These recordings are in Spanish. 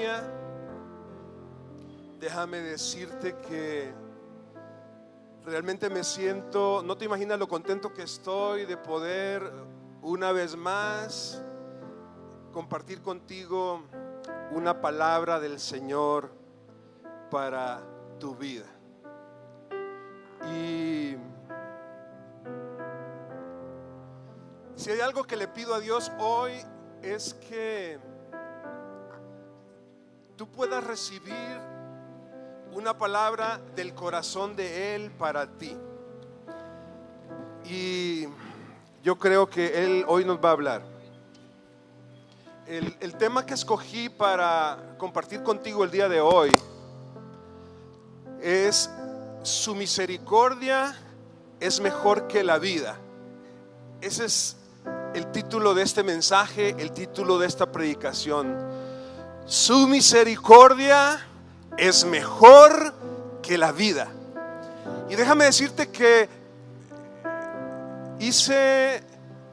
línea, déjame decirte que realmente me siento, no te imaginas lo contento que estoy de poder una vez más compartir contigo una palabra del Señor para tu vida. Y si hay algo que le pido a Dios hoy es que tú puedas recibir una palabra del corazón de Él para ti. Y yo creo que Él hoy nos va a hablar. El tema que escogí para compartir contigo el día de hoy es: su misericordia es mejor que la vida. Ese es el título de este mensaje, el título de esta predicación. Su misericordia es mejor que la vida. Y déjame decirte que hice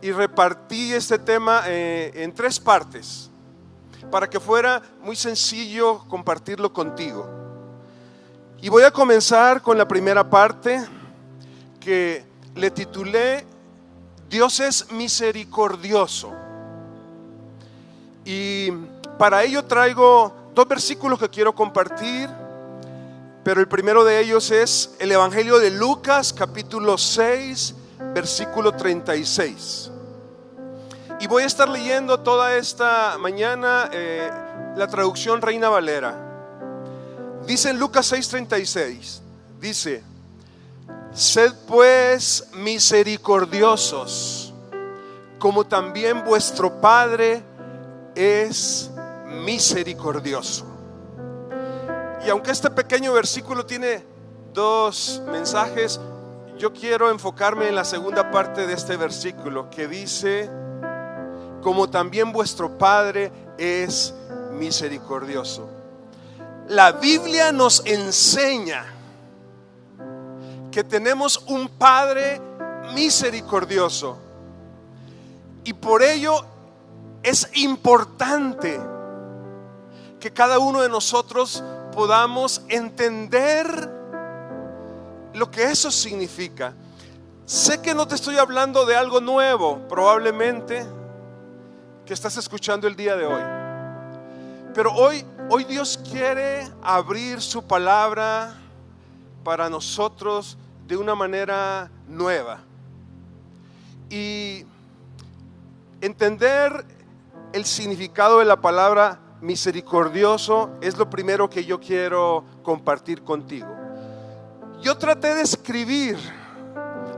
y repartí este tema en 3 partes para que fuera muy sencillo compartirlo contigo. Y voy a comenzar con la primera parte, que le titulé Dios es misericordioso. Y para ello traigo 2 versículos que quiero compartir, pero el primero de ellos es el Evangelio de Lucas, capítulo 6, versículo 36. Y voy a estar leyendo toda esta mañana la traducción Reina Valera. Dice en Lucas 6:36, dice: sed pues misericordiosos, como también vuestro Padre es misericordioso. Y aunque este pequeño versículo tiene 2 mensajes, yo quiero enfocarme en la segunda parte de este versículo, que dice: como también vuestro Padre es misericordioso. La Biblia nos enseña que tenemos un Padre misericordioso, y por ello es importante que cada uno de nosotros podamos entender lo que eso significa. Sé que no te estoy hablando de algo nuevo, probablemente, que estás escuchando el día de hoy, pero hoy Dios quiere abrir su palabra para nosotros de una manera nueva. Y entender el significado de la palabra misericordioso es lo primero que yo quiero compartir contigo. Yo traté de escribir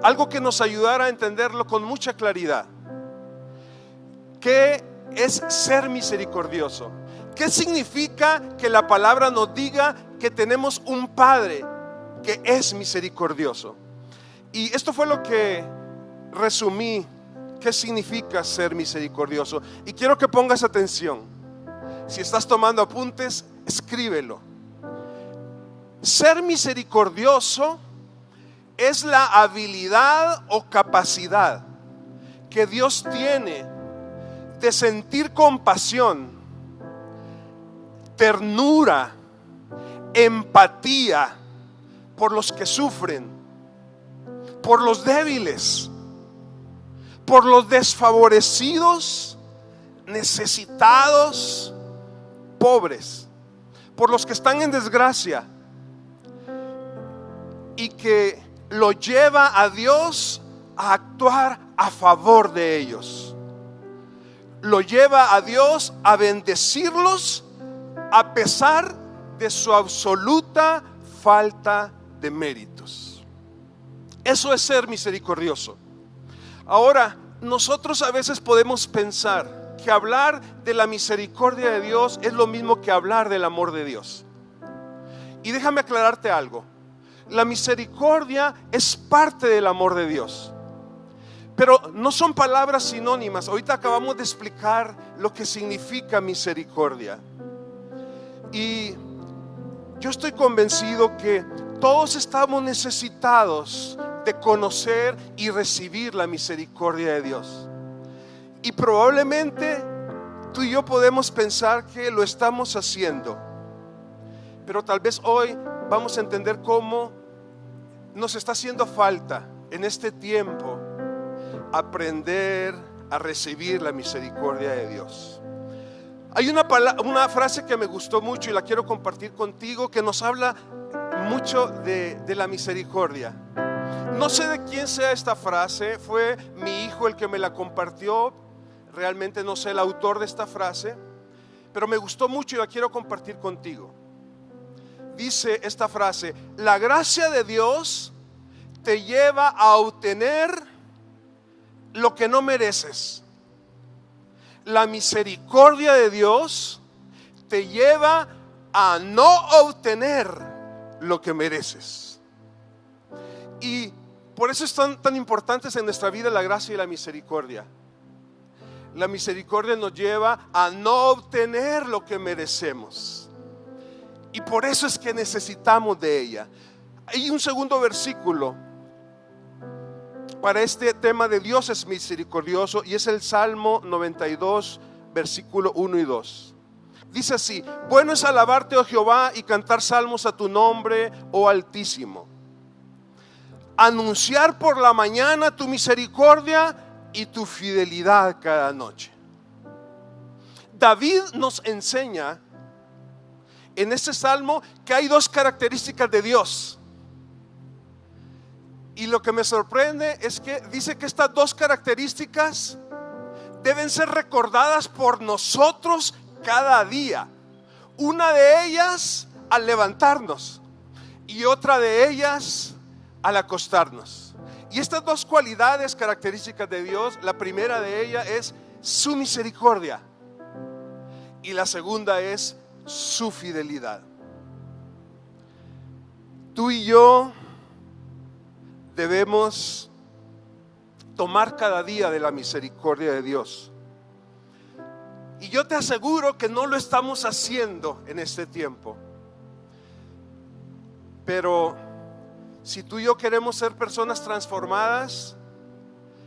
algo que nos ayudara a entenderlo con mucha claridad. ¿Qué es ser misericordioso? ¿Qué significa que la palabra nos diga que tenemos un Padre que es misericordioso? Y esto fue lo que resumí. ¿Qué significa ser misericordioso? Y quiero que pongas atención. Si estás tomando apuntes, escríbelo. Ser misericordioso es la habilidad o capacidad que Dios tiene de sentir compasión, ternura, empatía por los que sufren, por los débiles, por los desfavorecidos, necesitados, pobres, por los que están en desgracia, y que lo lleva a Dios a actuar a favor de ellos. Lo lleva a Dios a bendecirlos a pesar de su absoluta falta de méritos. Eso es ser misericordioso. Ahora, nosotros a veces podemos pensar que hablar de la misericordia de Dios es lo mismo que hablar del amor de Dios. Y déjame aclararte algo. La misericordia es parte del amor de Dios, pero no son palabras sinónimas. Ahorita acabamos de explicar lo que significa misericordia. Y yo estoy convencido que todos estamos necesitados de conocer y recibir la misericordia de Dios. Y probablemente Tú y yo podemos pensar que lo estamos haciendo, pero tal vez hoy vamos a entender cómo nos está haciendo falta en este tiempo aprender a recibir la misericordia de Dios. Hay una frase que me gustó mucho y la quiero compartir contigo, que nos habla mucho de la misericordia. No sé de quién sea esta frase, fue mi hijo el que me la compartió. Realmente no sé el autor de esta frase, pero me gustó mucho y la quiero compartir contigo. Dice esta frase: la gracia de Dios te lleva a obtener lo que no mereces. La misericordia de Dios te lleva a no obtener lo que mereces. Y por eso es tan importantes en nuestra vida la gracia y la misericordia. La misericordia nos lleva a no obtener lo que merecemos, y por eso es que necesitamos de ella. Hay un segundo versículo para este tema de Dios es misericordioso, y es el Salmo 92, versículo 1 y 2. Dice así: bueno es alabarte, oh Jehová, y cantar salmos a tu nombre, oh Altísimo. Anunciar por la mañana tu misericordia y tu fidelidad cada noche. David nos enseña en este salmo que hay dos características de Dios. Y lo que me sorprende es que dice que estas dos características deben ser recordadas por nosotros cada día. Una de ellas al levantarnos y otra de ellas al acostarnos. Y estas dos cualidades características de Dios, la primera de ellas es su misericordia y la segunda es su fidelidad. Tú y yo debemos tomar cada día de la misericordia de Dios. Y yo te aseguro que no lo estamos haciendo en este tiempo. Pero si tú y yo queremos ser personas transformadas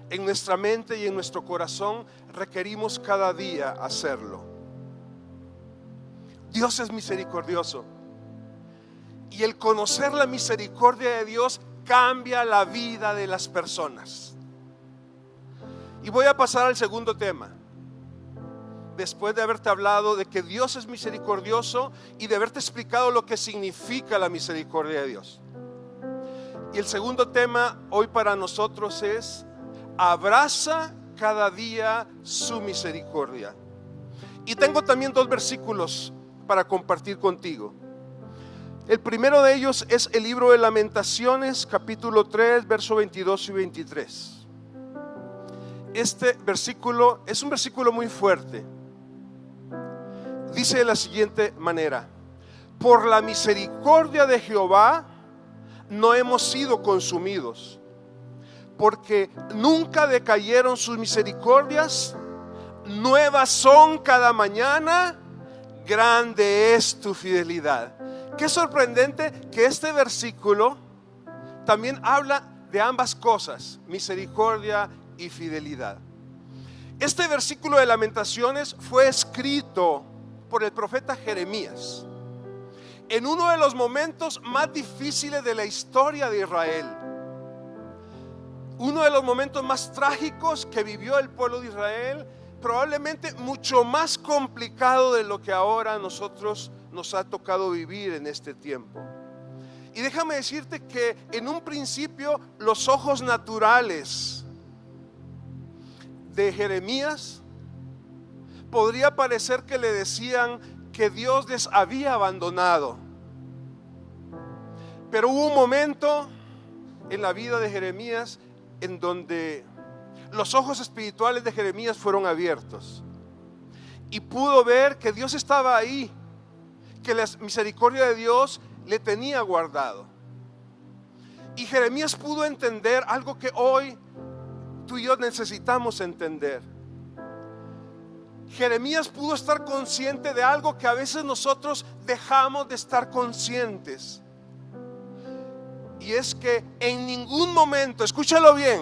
en nuestra mente y en nuestro corazón, requerimos cada día hacerlo. Dios es misericordioso, y el conocer la misericordia de Dios cambia la vida de las personas. Y voy a pasar al segundo tema, después de haberte hablado de que Dios es misericordioso y de haberte explicado lo que significa la misericordia de Dios. Y el segundo tema hoy para nosotros es: abraza cada día su misericordia. Y tengo también dos versículos para compartir contigo. El primero de ellos es el libro de Lamentaciones, capítulo 3, verso 22 y 23. Este versículo es un versículo muy fuerte. Dice de la siguiente manera: por la misericordia de Jehová no hemos sido consumidos, porque nunca decayeron sus misericordias, nuevas son cada mañana, grande es tu fidelidad. Qué sorprendente que este versículo también habla de ambas cosas, misericordia y fidelidad. Este versículo de Lamentaciones fue escrito por el profeta Jeremías en uno de los momentos más difíciles de la historia de Israel, uno de los momentos más trágicos que vivió el pueblo de Israel, probablemente mucho más complicado de lo que ahora nosotros nos ha tocado vivir en este tiempo. Y déjame decirte que en un principio los ojos naturales de Jeremías podría parecer que le decían que Dios les había abandonado. Pero hubo un momento en la vida de Jeremías en donde los ojos espirituales de Jeremías fueron abiertos y pudo ver que Dios estaba ahí, que la misericordia de Dios le tenía guardado. Y Jeremías pudo entender algo que hoy tú y yo necesitamos entender. Jeremías pudo estar consciente de algo que a veces nosotros dejamos de estar conscientes. Y es que en ningún momento, escúchalo bien,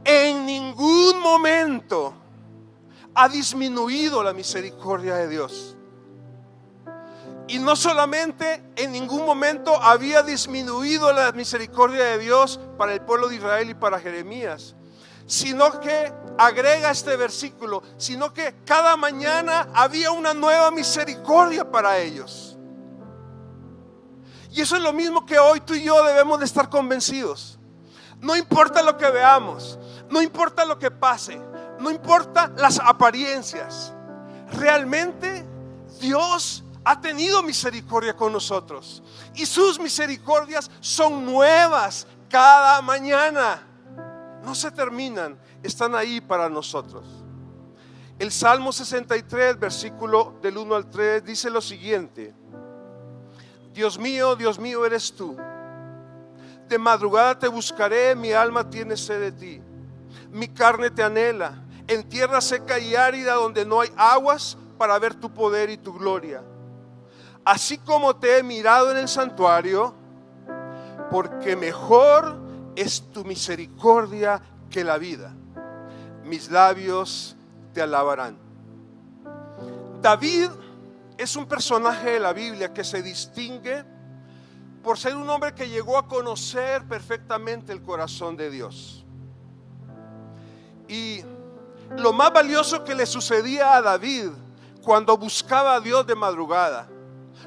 en ningún momento ha disminuido la misericordia de Dios. Y no solamente en ningún momento había disminuido la misericordia de Dios para el pueblo de Israel y para Jeremías, sino que agrega este versículo, sino que cada mañana había una nueva misericordia para ellos. Y eso es lo mismo que hoy tú y yo debemos de estar convencidos. No importa lo que veamos, no importa lo que pase, no importa las apariencias, realmente Dios ha tenido misericordia con nosotros y sus misericordias son nuevas cada mañana. No se terminan, están ahí para nosotros. El Salmo 63, versículo del 1 al 3 dice lo siguiente: Dios mío, eres tú. De madrugada te buscaré, mi alma tiene sed de ti. Mi carne te anhela, en tierra seca y árida donde no hay aguas, para ver tu poder y tu gloria. Así como te he mirado en el santuario, porque mejor es tu misericordia que la vida. Mis labios te alabarán. David es un personaje de la Biblia que se distingue por ser un hombre que llegó a conocer perfectamente el corazón de Dios. Y lo más valioso que le sucedía a David cuando buscaba a Dios de madrugada,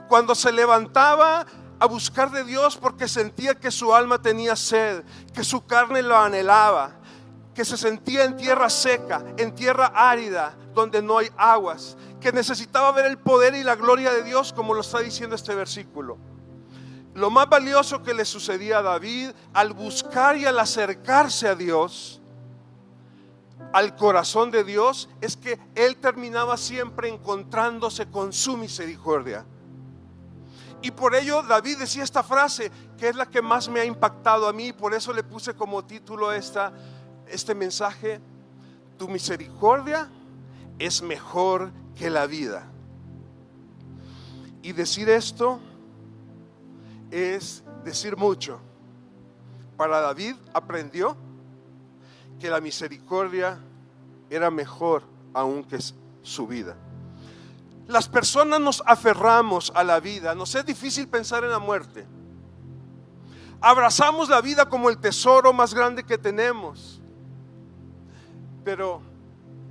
cuando se levantaba a buscar de Dios porque sentía que su alma tenía sed, que su carne lo anhelaba, que se sentía en tierra seca, en tierra árida, donde no hay aguas, que necesitaba ver el poder y la gloria de Dios, como lo está diciendo este versículo. Lo más valioso que le sucedía a David al buscar y al acercarse a Dios, al corazón de Dios, es que él terminaba siempre encontrándose con su misericordia. Y por ello David decía esta frase, que es la que más me ha impactado a mí. Por eso le puse como título a este mensaje: tu misericordia es mejor que la vida. Y decir esto es decir mucho. Para David aprendió que la misericordia era mejor aún que su vida. Las personas nos aferramos a la vida, nos es difícil pensar en la muerte. Abrazamos la vida como el tesoro más grande que tenemos. Pero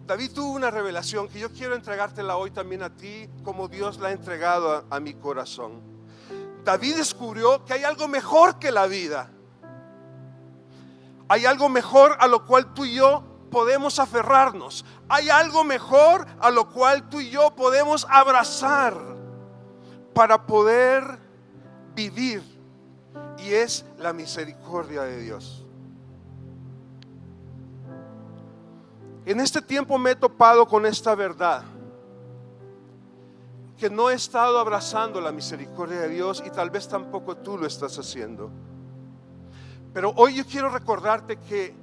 David tuvo una revelación que yo quiero entregártela hoy también a ti, como Dios la ha entregado a mi corazón. David descubrió que hay algo mejor que la vida. Hay algo mejor a lo cual tú y yo podemos aferrarnos. Hay algo mejor a lo cual tú y yo podemos abrazar para poder vivir, y es la misericordia de Dios. En este tiempo me he topado con esta verdad, que no he estado abrazando la misericordia de Dios, y tal vez tampoco tú lo estás haciendo. Pero hoy yo quiero recordarte que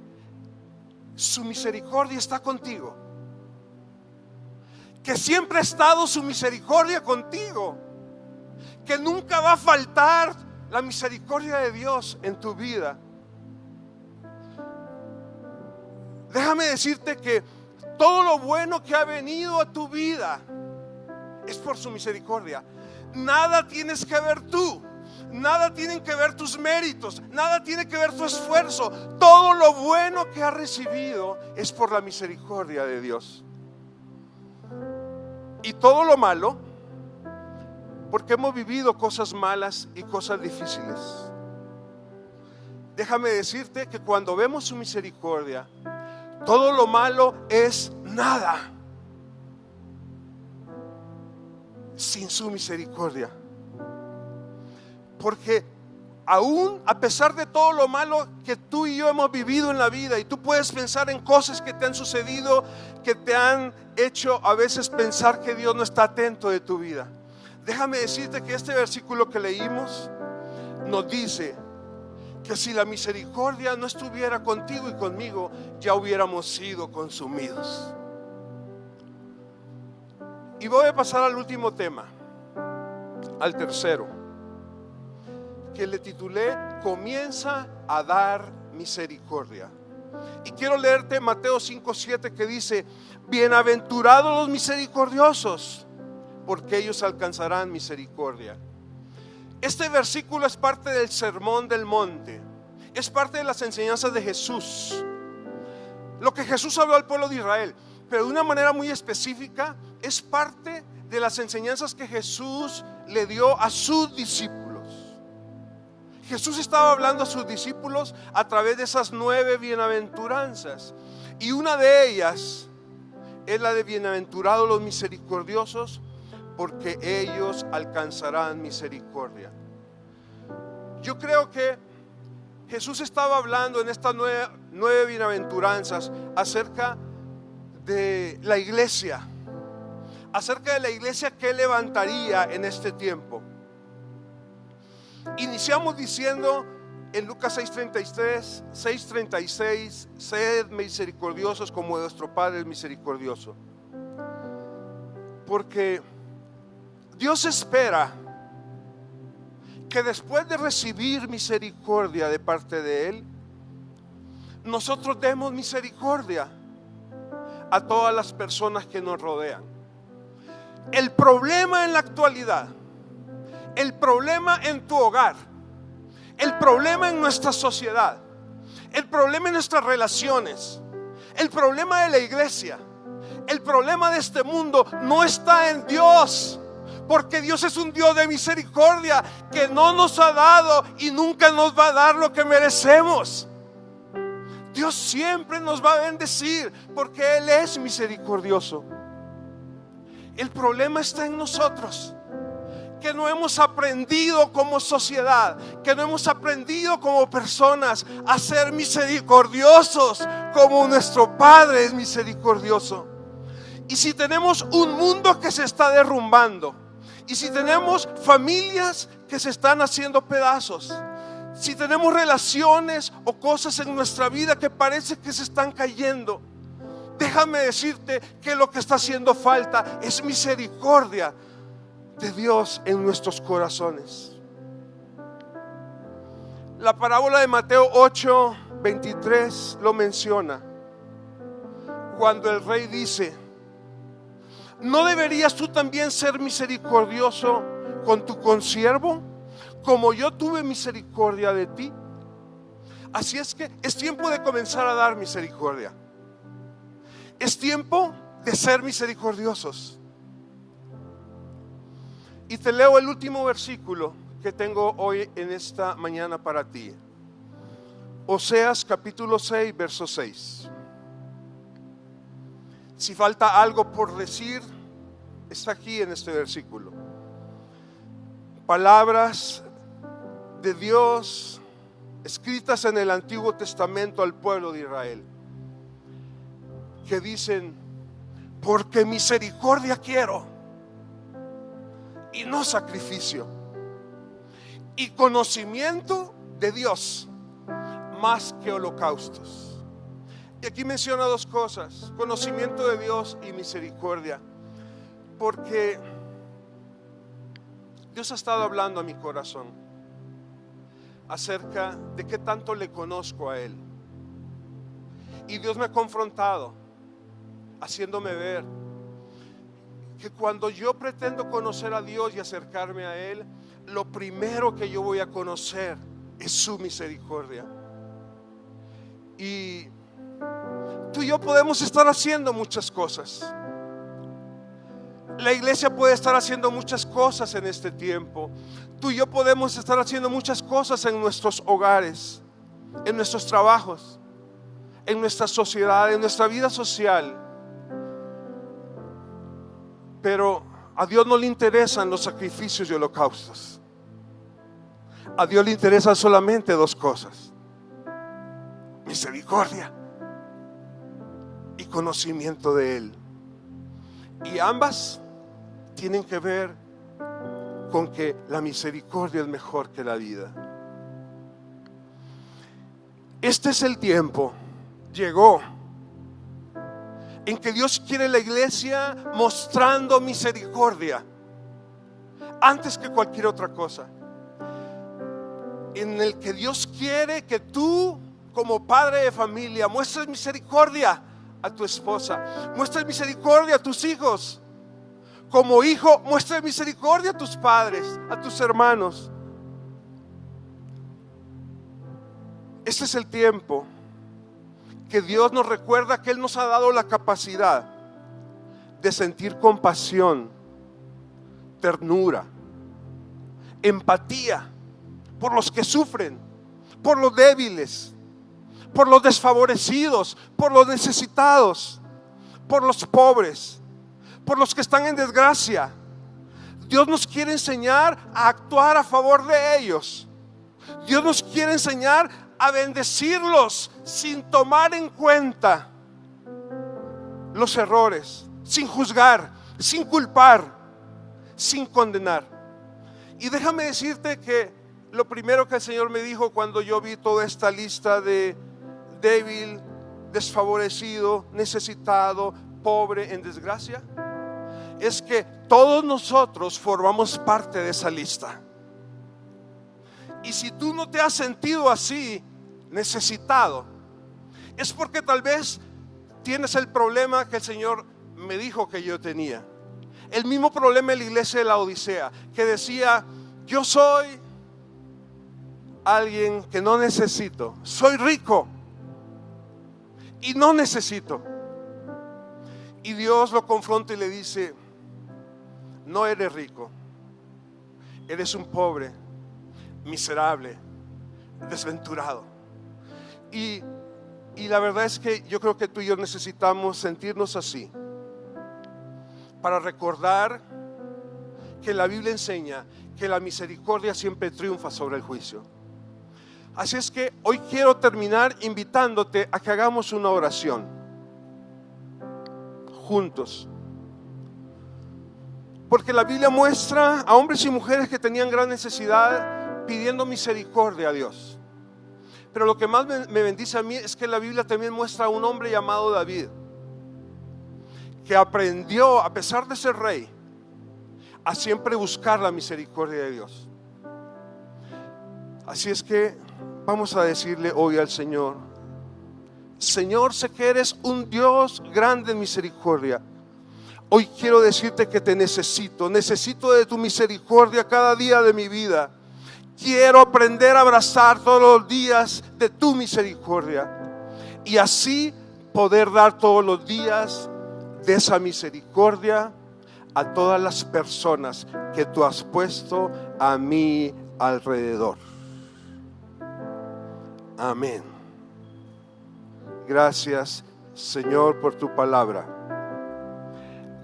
su misericordia está contigo, que siempre ha estado su misericordia contigo, que nunca va a faltar la misericordia de Dios en tu vida. Déjame decirte que todo lo bueno que ha venido a tu vida es por su misericordia. Nada tienes que ver tú, nada tienen que ver tus méritos, nada tiene que ver tu esfuerzo. Todo lo bueno que has recibido es por la misericordia de Dios. Y todo lo malo, porque hemos vivido cosas malas y cosas difíciles. Déjame decirte que cuando vemos su misericordia, todo lo malo es nada sin su misericordia. Porque aún a pesar de todo lo malo que tú y yo hemos vivido en la vida, y tú puedes pensar en cosas que te han sucedido, que te han hecho a veces pensar que Dios no está atento de tu vida, déjame decirte que este versículo que leímos nos dice que si la misericordia no estuviera contigo y conmigo, ya hubiéramos sido consumidos. Y voy a pasar al último tema, al tercero, que le titulé: comienza a dar misericordia. Y quiero leerte Mateo 5:7 que dice: bienaventurados los misericordiosos, porque ellos alcanzarán misericordia. Este versículo es parte del Sermón del Monte, es parte de las enseñanzas de Jesús, lo que Jesús habló al pueblo de Israel, pero de una manera muy específica es parte de las enseñanzas que Jesús le dio a sus discípulos. Jesús estaba hablando a sus discípulos a través de esas 9 bienaventuranzas, y una de ellas es la de bienaventurados los misericordiosos, porque ellos alcanzarán misericordia. Yo creo que Jesús estaba hablando en estas 9 bienaventuranzas acerca de la iglesia, acerca de la iglesia que levantaría en este tiempo. Iniciamos diciendo en Lucas 6:36, sed misericordiosos como vuestro Padre es misericordioso. Porque Dios espera que después de recibir misericordia de parte de Él, nosotros demos misericordia a todas las personas que nos rodean. El problema en la actualidad, el problema en tu hogar, el problema en nuestra sociedad, el problema en nuestras relaciones, el problema de la iglesia, el problema de este mundo no está en Dios, porque Dios es un Dios de misericordia que no nos ha dado y nunca nos va a dar lo que merecemos. Dios siempre nos va a bendecir porque Él es misericordioso. El problema está en nosotros, que no hemos aprendido como sociedad, que no hemos aprendido como personas a ser misericordiosos como nuestro Padre es misericordioso. Y si tenemos un mundo que se está derrumbando, y si tenemos familias que se están haciendo pedazos, si tenemos relaciones o cosas en nuestra vida que parece que se están cayendo, déjame decirte que lo que está haciendo falta es misericordia de Dios en nuestros corazones. La parábola de Mateo 8:23 lo menciona, cuando el rey dice: ¿no deberías tú también ser misericordioso con tu consiervo, como yo tuve misericordia de ti? Así es que es tiempo de comenzar a dar misericordia. Es tiempo de ser misericordiosos. Y te leo el último versículo que tengo hoy en esta mañana para ti. Oseas capítulo 6, verso 6. Si falta algo por decir, está aquí en este versículo. Palabras de Dios escritas en el Antiguo Testamento al pueblo de Israel, que dicen: porque misericordia quiero y no sacrificio, y conocimiento de Dios más que holocaustos. Y aquí menciona 2 cosas: conocimiento de Dios y misericordia, porque Dios ha estado hablando a mi corazón acerca de qué tanto le conozco a Él. Y Dios me ha confrontado, haciéndome ver que cuando yo pretendo conocer a Dios y acercarme a Él, lo primero que yo voy a conocer es su misericordia. Y tú y yo podemos estar haciendo muchas cosas. La iglesia puede estar haciendo muchas cosas en este tiempo. Tú y yo podemos estar haciendo muchas cosas en nuestros hogares, en nuestros trabajos, en nuestra sociedad, en nuestra vida social. Pero a Dios no le interesan los sacrificios y holocaustos. A Dios le interesan solamente 2 cosas: misericordia y conocimiento de Él. Y ambas tienen que ver con que la misericordia es mejor que la vida. Este es el tiempo, llegó, en que Dios quiere la iglesia mostrando misericordia antes que cualquier otra cosa. En el que Dios quiere que tú como padre de familia, muestres misericordia a tu esposa, muestres misericordia a tus hijos. Como hijo, muestres misericordia a tus padres, a tus hermanos. Este es el tiempo que Dios nos recuerda que Él nos ha dado la capacidad de sentir compasión, ternura, empatía por los que sufren, por los débiles, por los desfavorecidos, por los necesitados, por los pobres, por los que están en desgracia. Dios nos quiere enseñar a actuar a favor de ellos. Dios nos quiere enseñar a bendecirlos sin tomar en cuenta los errores, sin juzgar, sin culpar, sin condenar. Y déjame decirte que lo primero que el Señor me dijo cuando yo vi toda esta lista de débil, desfavorecido, necesitado, pobre, en desgracia, es que todos nosotros formamos parte de esa lista. Y si tú no te has sentido así, necesitado, es porque tal vez tienes el problema que el Señor me dijo que yo tenía. El mismo problema en la iglesia de la Odisea, que decía: yo soy alguien que no necesito, soy rico y no necesito. Y Dios lo confronta y le dice: no eres rico, eres un pobre, miserable, desventurado. Y la verdad es que yo creo que tú y yo necesitamos sentirnos así, para recordar que la Biblia enseña que la misericordia siempre triunfa sobre el juicio. Así es que hoy quiero terminar invitándote a que hagamos una oración juntos, porque la Biblia muestra a hombres y mujeres que tenían gran necesidad pidiendo misericordia a Dios. Pero lo que más me bendice a mí es que la Biblia también muestra a un hombre llamado David, que aprendió, a pesar de ser rey, a siempre buscar la misericordia de Dios. Así es que vamos a decirle hoy al Señor: Señor, sé que eres un Dios grande en misericordia. Hoy quiero decirte que te necesito de tu misericordia cada día de mi vida. Quiero aprender a abrazar todos los días de tu misericordia y así poder dar todos los días de esa misericordia a todas las personas que tú has puesto a mi alrededor. Amén. Gracias, Señor, por tu palabra.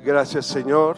Gracias, Señor,